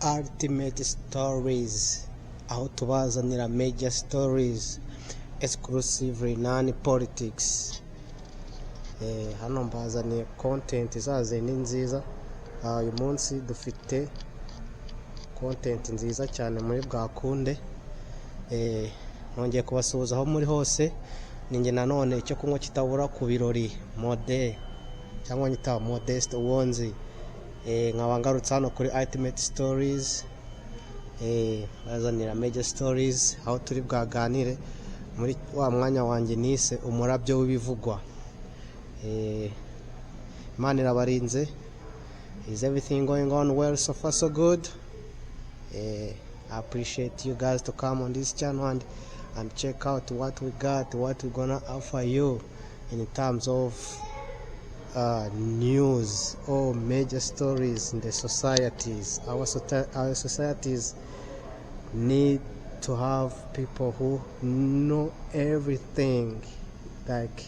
Ultimate Stories, aho tubazanira major stories exclusively non politics. Hano mbazaniye content zazindi nziza. Uyu munsi dufite content nziza cyane muri Bwakunde. Nongeye kubasuhuza aho muri hose. Ninjye nanone icyo kunywa kitabura ku birori mode cyangwa nyita Modeste Uwonzi. Nkabangarutse hano kuri Ultimate Stories, bazanira major stories aho turi bwaganire muri wa mwanya wanjye nise umurabyo w'ibivugwa. Imana irabarinze. Is everything going on well? So far so good. I appreciate you guys to come on this channel and check out what we got, what we're gonna offer you in terms of news or major stories in the societies. Our societies need to have people who know everything, like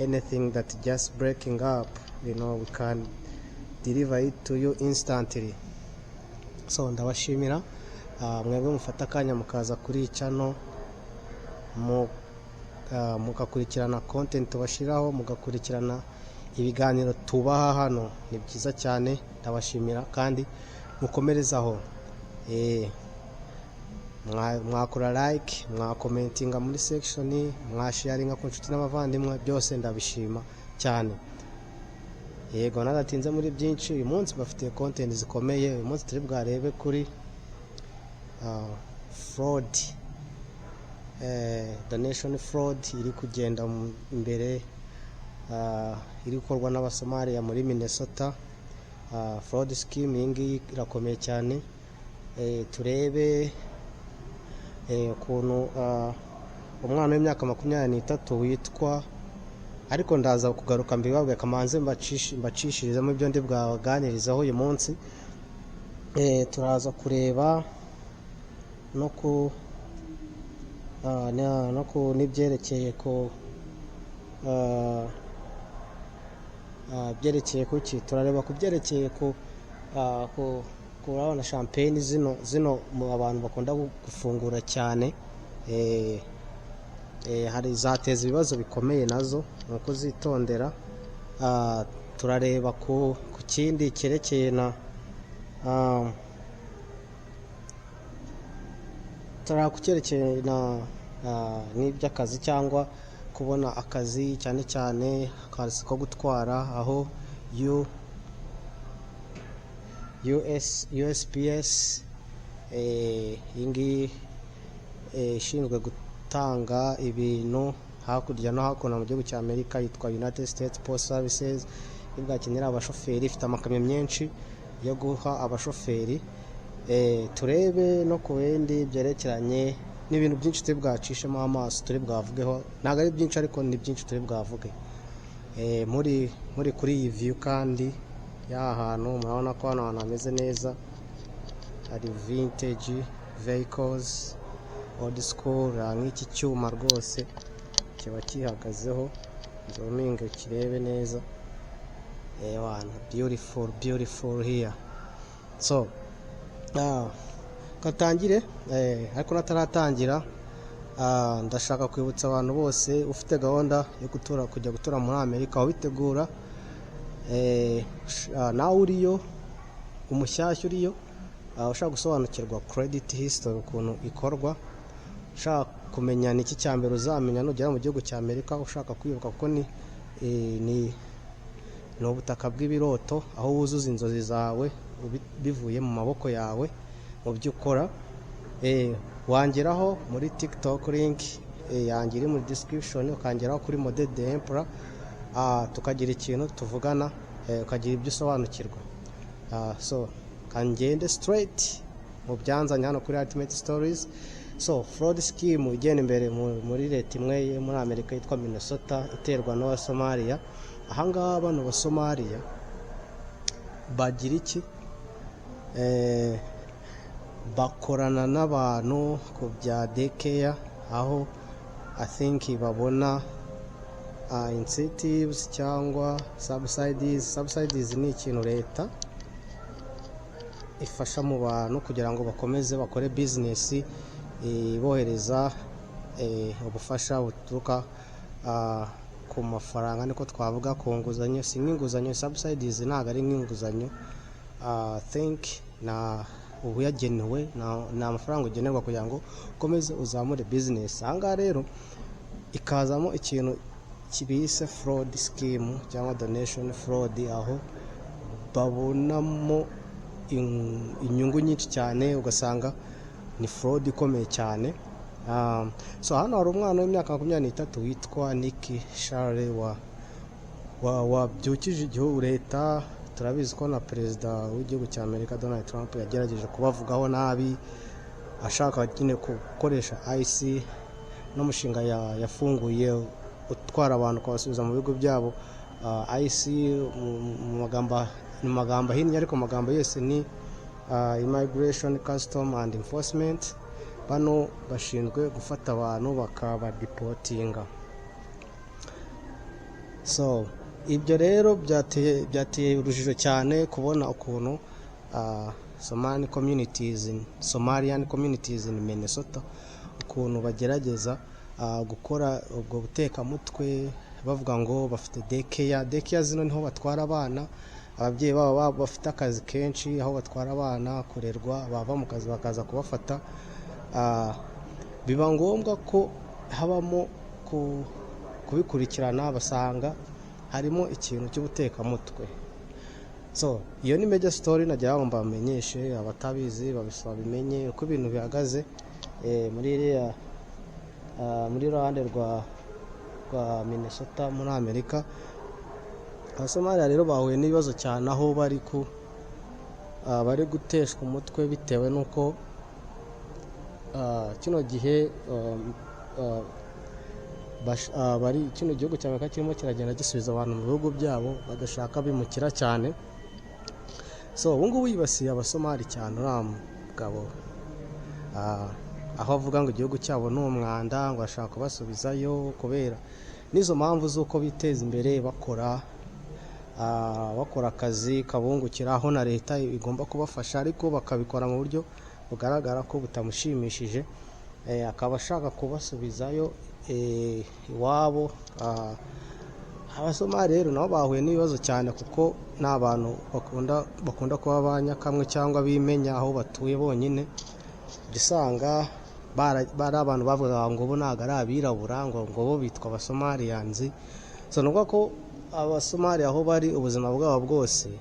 anything that just breaking up, we can deliver it to you instantly. So ndabashimira mwebwe mufata kanya mukaza kuri channel mugakurikirana content tubashiraho, mugakurikirana ibiganiro tubaha hano. Ni byiza cyane, ndabashimira kandi mukomerezaho. Mwakora like, mwakomentinga muri section, mwasharinga ku nshuti n'abavandimwe, byose ndabishima cyane. Yego naratinze muri byinshi. Uyu munsi bafite content zikomeye. Uyu munsi turi bwarebe kuri fraud, donation fraud iri kugenda imbere, iri gukorwa n'Abasomalia muri Minnesota. Fraud scheme ingi irakomeye cyane. Turebe ukuntu umwana w'imyaka 23 witwa, ariko ndaza kugaruka mbibabwe kamanze mbacishiriza mu byo ndi bwaganirizaho uyu munsi. Turaza kureba no ku nibyerekeye ko byerekeye kuki turareba ku byerekeye ko kurabona champagne zino mu abantu bakunda gufungura cyane. Hari zateza ibibazo bikomeye nazo, nuko zitondera. Turareba ku kindi cyerekeye na turakucyerekeye na n'iby'akazi cyangwa kubona akazi, cyane cyane akazi ko gutwara, aho USPS ingi ishinzwe gutanga ibintu hakurya no hakuno mu gihugu cya Amerika, yitwa United States Post Services. Ibwakenera abashoferi, ifite amakamyo menshi yo guha abashoferi. Turebe no ku bindi byerekeranye n'ibintu byinshi turi bwacishemo amaso, turi bwavugeho. Ntabwo ari byinshi ariko ni byinshi turi bwavuge. Muri kuri iyi view kandi y'ahantu murabona ko hano hameze neza. Hari vintage vehicles, old school, nk'iki cyuma rwose kiba kihagazeho. Zooming kirebe neza. Beautiful here. So katangire, ariko nataratangira ndashaka kwibutsa abantu bose ufite gahunda yo kujya gutura muri Amerika, aho bitegura nawe uriyo umushyashya uriyo, ushaka gusobanukirwa credit history ukuntu ikorwa, ushaka kumenya niki cyambere uzamenya nugera mu gihugu cya Amerika, ushaka kwibuka kuko ni ubutaka bw'ibiroto, aho wuzuza inzozi zawe bivuye mu maboko yawe mu byo ukora. Wangeraho muri TikTok, link yanjye iri muri description, ukangeraho kuri Mode the Emperor, tukagira ikintu tuvugana, ukagira ibyo usobanukirwa. So kangende straight mu byanzanya hano kuri Ultimate Stories. So fraud scheme igenda imbere muri leta imwe muri Amerika yitwa Minnesota, iterwa n'Abasomalia. Ahangaha bano Basomalia bagira iki? Bakorana n'abantu ku bya daycare, aho I think babona incentives cyangwa subsidies. Subsidies ni ikintu leta ifasha mu bantu kugira ngo bakomeze bakore business bohereza ubufasha buturuka ku mafaranga, niko twavuga ku nguzanyo. Si nk'inguzanyo, subsidies ntabwo ari nk'inguzanyo. Think na ubu yagenewe na amafaranga ugenerwa kugira ngo ukomeze uzamure business. Ahangaha rero ikazamo ikintu kibise fraud scheme cyangwa donation fraud, aho babonamo inyungu nyinshi cyane, ugasanga ni fraud ikomeye cyane. So hano hari umwana w'imyaka 23 witwa Nick Charles wabyukije igihugu. Leta turabizi ko na perezida w'igihugu cya Amerika Donald Trump yagerageje kubavugaho nabi, ashaka nyine gukoresha IC n'umushinga yafunguye utwara abantu kubasubiza mu bigo byabo. IC mu magambo ahinnye, ariko magambo yose ni Immigration, Custom and Enforcement. Bano bashinzwe gufata abantu bakabadipotinga. So ibyo rero byateye urujijo cyane kubona ukuntu Somalian communities in Minnesota ukuntu bagerageza gukora ubwo butekamutwe, bavuga ngo bafite daycare zino niho batwara abana. Ababyeyi babo bafite akazi kenshi aho batwara abana kurerwa, bava mu kazi bakaza kubafata. Biba ngombwa ko habamo kubikurikirana, basanga harimo ikintu cy'ubutekamutwe. So iyo ni major story nagira ngo mbamenyeshe abatabizi babimenye uko ibintu bihagaze muri ruhande rwa Minnesota muri Amerika. Abasomalia rero bahuye n'ibibazo cyane, aho bari guteshwa umutwe bitewe nuko kino gihe kino gihugu cya Amerika kirimo kiragenda gisubiza abantu mu bihugu byabo badashaka bimukira cyane. So ubu ngubu yibasiye abasomali cyane uriya mugabo, aho avuga ngo igihugu cyabo ni umwanda, ngo ashaka kubasubizayo kubera n'izo mpamvu z'uko biteza imbere bakora akazi kabungukira, aho na leta igomba kubafasha, ariko bakabikora mu buryo bugaragara ko butamushimishije. Akaba ashaka kubasubizayo iwabo. Abasomali rero nabo bahuye n'ibibazo cyane, kuko n'abantu bakunda kuba banyakamwe cyangwa bimenya aho batuye bonyine. Gisanga bari abantu bavuga ngo bo ntago ari abirabura, ngo bo bitwa Abasomalians. So nuko ko Abasomali aho bari ubuzima bwabo bwose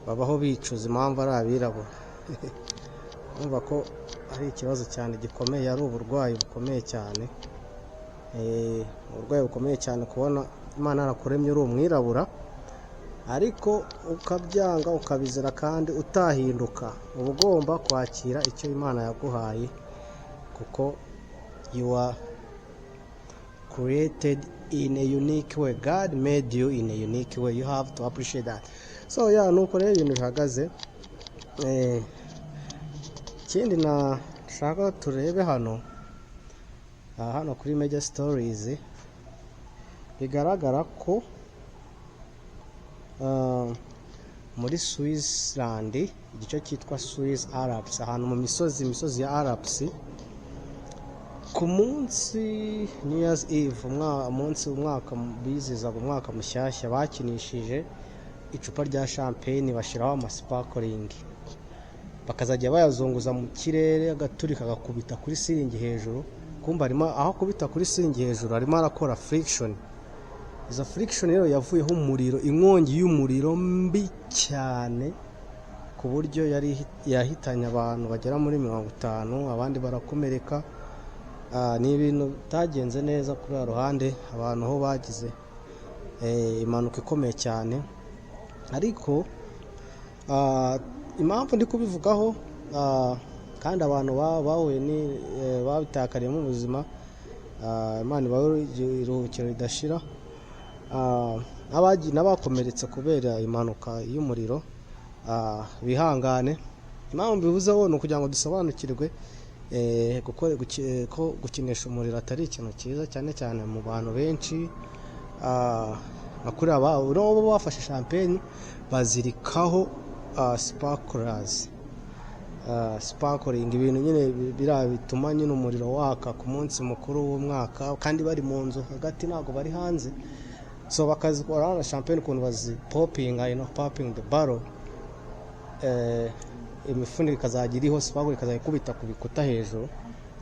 babaho bicuza impamvu ari abirabura. Numva ko ari ikibazo cyane gikomeye, ari uburwayi bukomeye cyane, uburwayi bukomeye cyane kubona Imana yarakuremye uri umwirabura ariko ukabyanga ukabizira kandi utahinduka. Uba ugomba kwakira icyo Imana yaguhaye, kuko you are created in a unique way. God made you in a unique way. You have to appreciate that. So nuko rero ibintu bihagaze. Ikindi nashaka turebe hano kuri major stories, bigaragara ko muri Switzerland, igice cyitwa Swiss Alps, ahantu mu misozi ya Alps, ku munsi New Year's Eve, umwaka bizizaga umwaka mushyashya, bakinishije icupa rya champagne bashiraho amasparkling, bakazajya bayazunguza mu kirere, agaturika gakubita kuri siringi hejuru. Kumba aho kubita kuri siringi hejuru harimo arakora friction. Izo friction rero yavuyeho umuriro, inkongi y'umuriro mbi cyane, ku buryo yahitanye abantu bagera muri 50, abandi barakomereka. Ni ibintu bitagenze neza kuri ruhande, abantu ho bagize impanuka ikomeye cyane. Ariko impamvu ndi kubivugaho, kandi abantu bahuye babitakariyemo ubuzima, Imana iruhukiro ridashira, n'abakomeretse kubera impanuka y'umuriro, bihangane. Impamvu bivuzeho ni ukugira ngo dusobanukirwe ko gukinisha umuriro atari ikintu cyiza, cyane cyane mu bantu benshi. Bakuri abo bafashe champagne bazirikaho sparklers, sparkling, ibintu nyine biriya bituma nyine umuriro waka ku munsi mukuru w'umwaka, kandi bari mu nzu hagati ntabwo bari hanze. So bakazikora na champagne ukuntu bazi popping, popping the barrel, imifuniko ikazajya iriho sparkle ikazajya ikubita ku bikuta hejuru.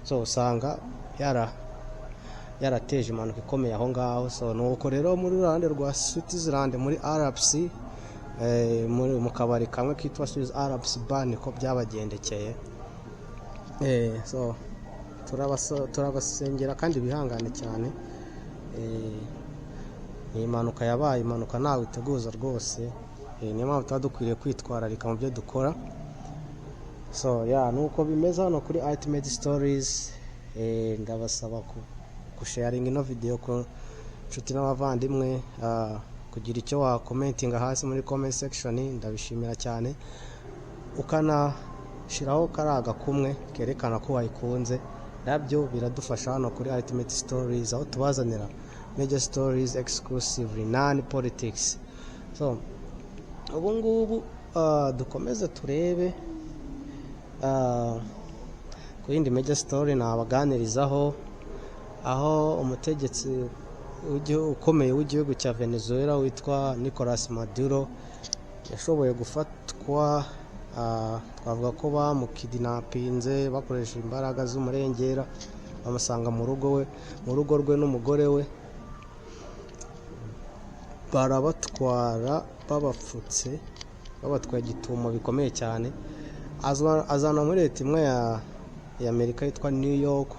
So usanga yarateje impanuka ikomeye aho ngaho. So nuko rero muri ruhande rwa Switzerland muri RPC, mu kabari kamwe kitwa Swiss RPC bar niko byabagendekeye. So turabasengera kandi bihangane cyane. Ni impanuka yabaye, impanuka ntawe iteguza rwose. Niyo mpamvu tuba dukwiriye kwitwararika mu byo dukora. So nuko bimeze hano kuri Ultimate Stories. Ndabasaba kusharing ino video ku nshuti n'abavandimwe, kugira icyo wa commentinga hasi muri comment section, ndabishimira cyane. Ukanashiraho karaga kumwe kerekana ko wayikunze, nabyo biradufasha hano kuri Ultimate Stories, aho tubazanira major stories exclusively, non politics. So ubu ngubu dukomeze turebe ku yindi major story nabaganirizaho, aho umutegetsi ukomeye w'igihugu cya Venezuela witwa Nicolas Maduro yashoboye gufatwa. Twavuga ko bamukidnappinze bakoresha imbaraga z'umurengera, bamusanga mu rugo rwe n'umugore we, barabatwara babapfutse, babatwaye igitumo bikomeye cyane. Azana muri leta imwe ya Amerika yitwa New York,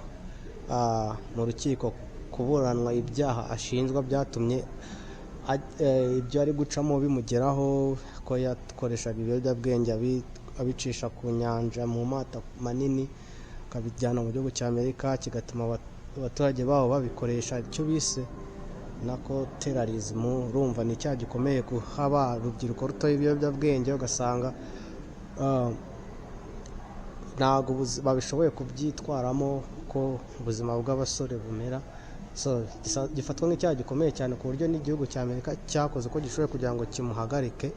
mu rukiko kuburanwa ibyaha ashinjwa byatumye ibyo ari gucamo bimugeraho, ko yakoreshaga ibiyobyabwenge abicisha ku nyanja mu mato manini akabijyana mu gihugu cya Amerika, kigatuma abaturage baho babikoresha icyo bise nako terrorism. Urumva ni icyaha gikomeye kuhaba urubyiruko rutoye ibiyobyabwenge, ugasanga ntabwo babishoboye kubyitwaramo ko ubuzima bw'abasore bumera. So gifatwa nk'icyaha gikomeye cyane ku buryo n'igihugu cya Amerika cyakoze ko gishoboye kugira ngo kimuhagarike,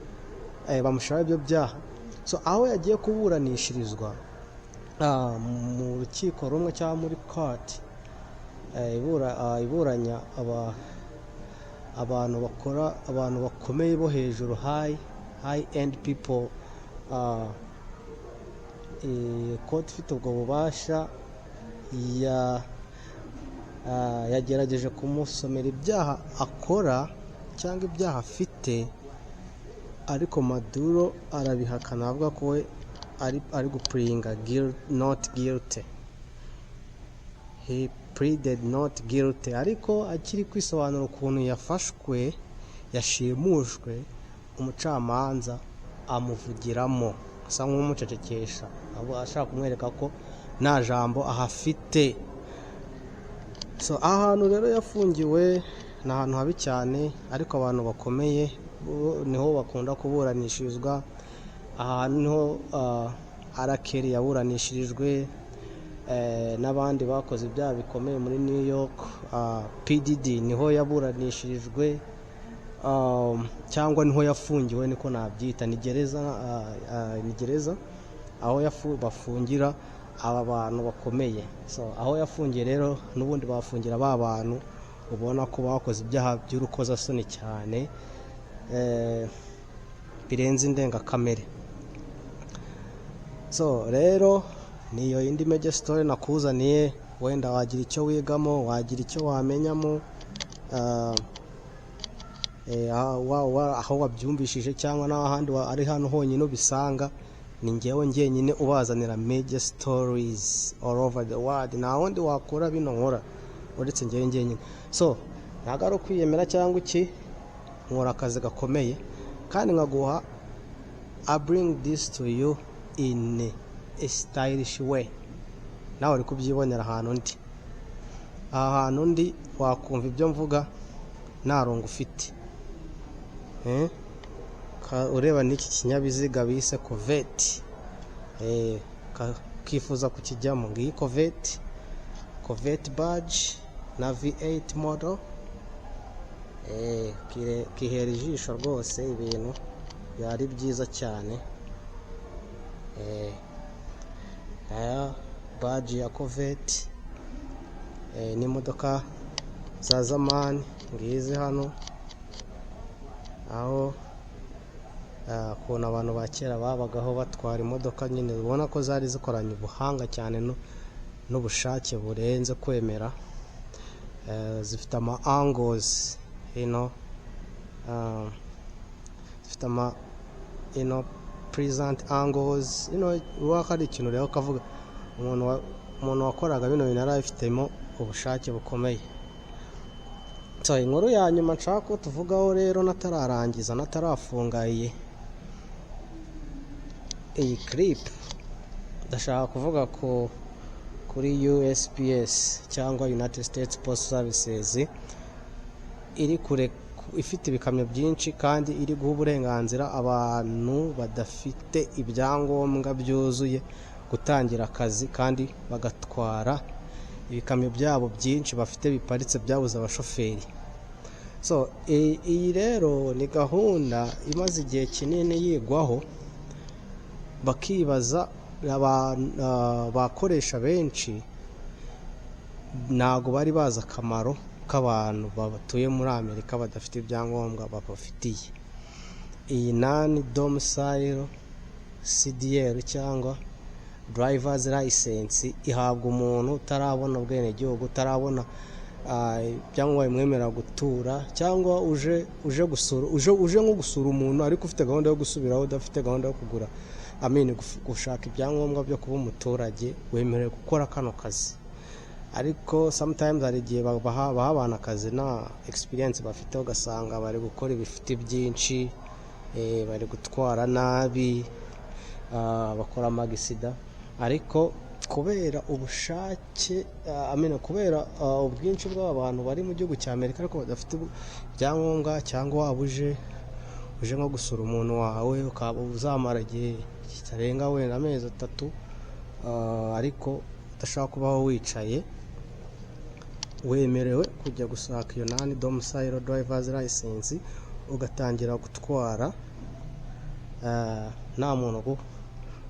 bamushiraho ibyo byaha. So aho yagiye kuburanishirizwa mu rukiko rumwe cyangwa muri court iburanya abantu bakomeye bo hejuru, high end people, court ifite ubwo bubasha yagerageje kumusomera ibyaha akora cyangwa ibyaha afite, ariko Maduro arabihakana, avuga ko we ari gupringa not guilty. He pleaded not guilty, ariko akiri kwisobanura ukuntu yafashwe, yashimushwe, umucamanza amuvugiramo asa nk'umucecekesha, ashaka kumwereka ko nta jambo ahafite. So ahantu rero yafungiwe ni ahantu habi cyane, ariko abantu bakomeye niho bakunda kuburanishirizwa. Ahantu niho Arakeri yaburanishirijwe, n'abandi bakoze ibyaha bikomeye muri New York. PDD niho yaburanishirijwe, cyangwa niho yafungiwe, niko nabyita. Ni gereza aho bafungira aba bantu bakomeye. So aho yafungiye rero n'ubundi bafungira ba bantu ubona ko bakoze ibyaha by'urukozasoni cyane, birenze indengakamere. So rero niyo indi major story nakuzaniye, wenda wagira icyo wigamo, wagira icyo wamenyamo, aho wabyumvishije cyangwa n'ahandi ari hano honyine ubisanga. Ni njyewe njyenyine ubazanira major stories all over the world, nta wundi wakora bino nkora uretse njyewe njyenyine. So ntabwo ari ukwiyemera cyangwa iki, nkora akazi gakomeye kandi nkaguha I bring this to you in a stylish way. Nawe uri kubyibonera ahantu ndi, aha hantu ndi wakumva ibyo mvuga nta rungu ufite. Ureba n'iki kinyabiziga bise Corvette, kifuza kukijyamo, ngiyi Corvette badge na V8 model. Kihera ijisho rwose, ibintu byari byiza cyane. aya baji ya Corvette, n'imodoka za zamani ngizi hano, aho kubona abantu ba kera babagaho batwara imodoka nyine ubona ko zari zikoranye ubuhanga cyane n'ubushake burenze kwemera. Zifite ama angles, zifite ama present angles, wakari ikintu rero kavuga umuntu wakoraga bino bintu yarabifitemo ubushake bukomeye. So inkuru ya nyuma nshaka ko tuvugaho rero natararangiza natarafungaye iyi clip, ndashaka kuvuga kuri USPS cyangwa United States Post Services, iri kure ifite ibikamyo byinshi kandi iri guha uburenganzira abantu badafite ibyangombwa byuzuye gutangira akazi, kandi bagatwara ibikamyo byabo byinshi bafite biparitse byabuze abashoferi. So iyi rero ni gahunda imaze igihe kinini yigwaho, bakibaza bakoresha benshi ntago bari bazi akamaro k'abantu batuye muri Amerika badafite ibyangombwa babafitiye. Iyi non-domicile CDL cyangwa driver's license ihabwa umuntu utarabona ubwenegihugu, utarabona ibyangombwa bimwemerera gutura, cyangwa uje nko gusura umuntu ariko ufite gahunda yo gusubiraho, udafite gahunda yo kugura gushaka ibyangombwa byo kuba umuturage, wemerewe gukora kano kazi. Ariko sometimes hari igihe baha abantu akazi na experience bafite, ugasanga bari gukora ibifite byinshi, bari gutwara nabi, bakora amagisida. Ariko kubera ubushake kubera ubwinshi bw'abantu bari mu gihugu cya Amerika ariko badafite ibyangombwa, cyangwa waba uje nko gusura umuntu wawe ukaba uzamara igihe kitarenga wenda amezi 3, ariko udashaka kubaho wicaye, wemerewe kujya gushaka iyo non-domicile driver's license, ugatangira gutwara nta muntu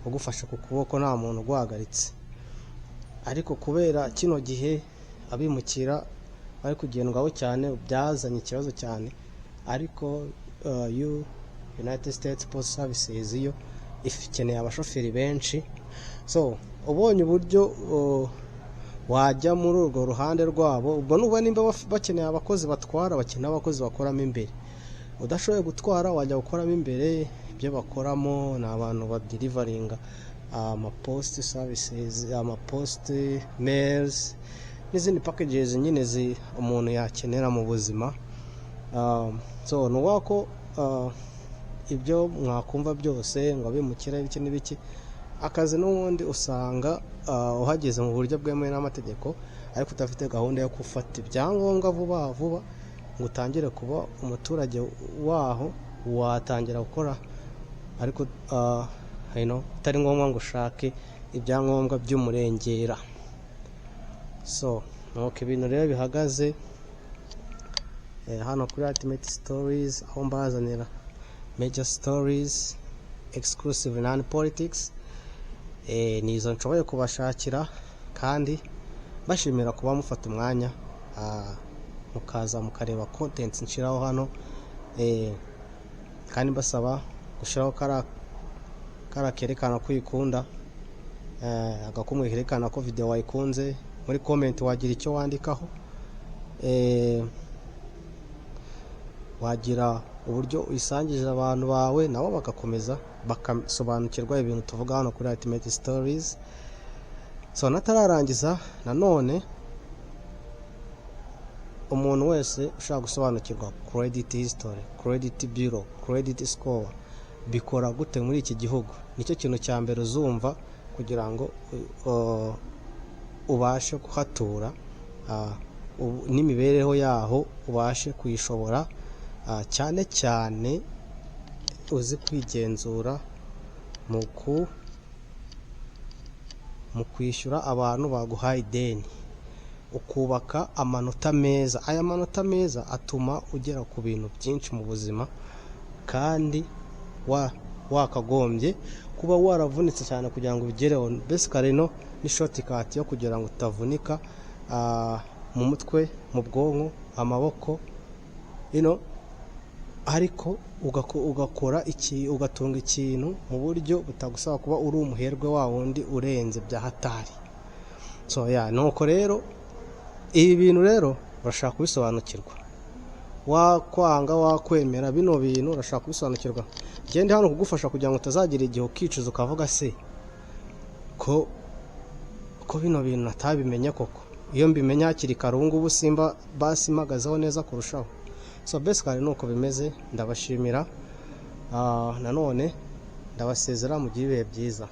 ugufasha ku kuboko, nta muntu uguhagaritse. Ariko kubera kino gihe abimukira bari kugendwaho cyane, byazanye ikibazo cyane. Ariko United States Post Services yo ikeneye abashoferi benshi. So ubonye uburyo wajya muri urwo ruhande rwabo, ubwo nuba nimba bakeneye abakozi batwara, bakeneye abakozi bakoramo imbere. Udashoboye gutwara wajya gukoramo imbere. Ibyo bakoramo ni abantu badelivaringa post services, post mails n'izindi packages nyine umuntu yakenera mu buzima. So nuwako ibyo mwakumva byose ngo abimukira ibiki n'ibiki, akazi n'ubundi usanga uhageze mu buryo bwemewe n'amategeko, ariko udafite gahunda yo gufata ibyangombwa vuba ngo utangire kuba umuturage waho, watangira gukora ariko utari ngombwa ngo ushake ibyangombwa by'umurengera. So nuko ibintu rero bihagaze hano kuri Ultimate Stories, aho mbazanira major stories, exclusive non-politics. Nizo nshoboye kubashakira, kandi bashimira kuba mufata umwanya mukaza mukareba content nshiraho hano, kandi basaba gushiraho kerekana ko uyikunda, agakumwe kerekana ko video wayikunze. Muri comment wagira icyo wandikaho, wagira uburyo uyisangije abantu bawe, nabo bagakomeza bakasobanukirwa ibintu tuvuga hano kuri Ultimate Stories. So natararangiza, nanone umuntu wese ushaka gusobanukirwa credit history, credit bureau, credit score bikora gute muri iki gihugu, nicyo kintu cya mbere uzumva kugira ngo ubashe kuhatura, n'imibereho yaho ubashe kuyishobora, cyane cyane uzi kwigenzura mu kwishyura abantu baguhaye ideni, ukubaka amanota meza. Aya manota meza atuma ugera ku bintu byinshi mu buzima, kandi wakagombye kuba waravunitse cyane kugira ngo ubigereho. Basically no ni shortcut yo kugira ngo utavunika mu mutwe, mu bwonko, amaboko, ariko ugakora ugatunga ikintu mu buryo butagusaba kuba uri umuherwe wa wundi urenze bya hatari. So nuko rero ibi bintu rero urashaka kubisobanukirwa, wakwanga wakwemera bino bintu urashaka kubisobanukirwa. Gende hano kugufasha kugira ngo utazagira igihe ukicuza ukavuga se ko bino bintu natabimenye koko, iyo mbimenya hakiri kare ubu ngubu simba basimagazaho neza kurushaho. So basically nuko bimeze. Ndabashimira nanone ndabasezera mu gihe ibihe byiza.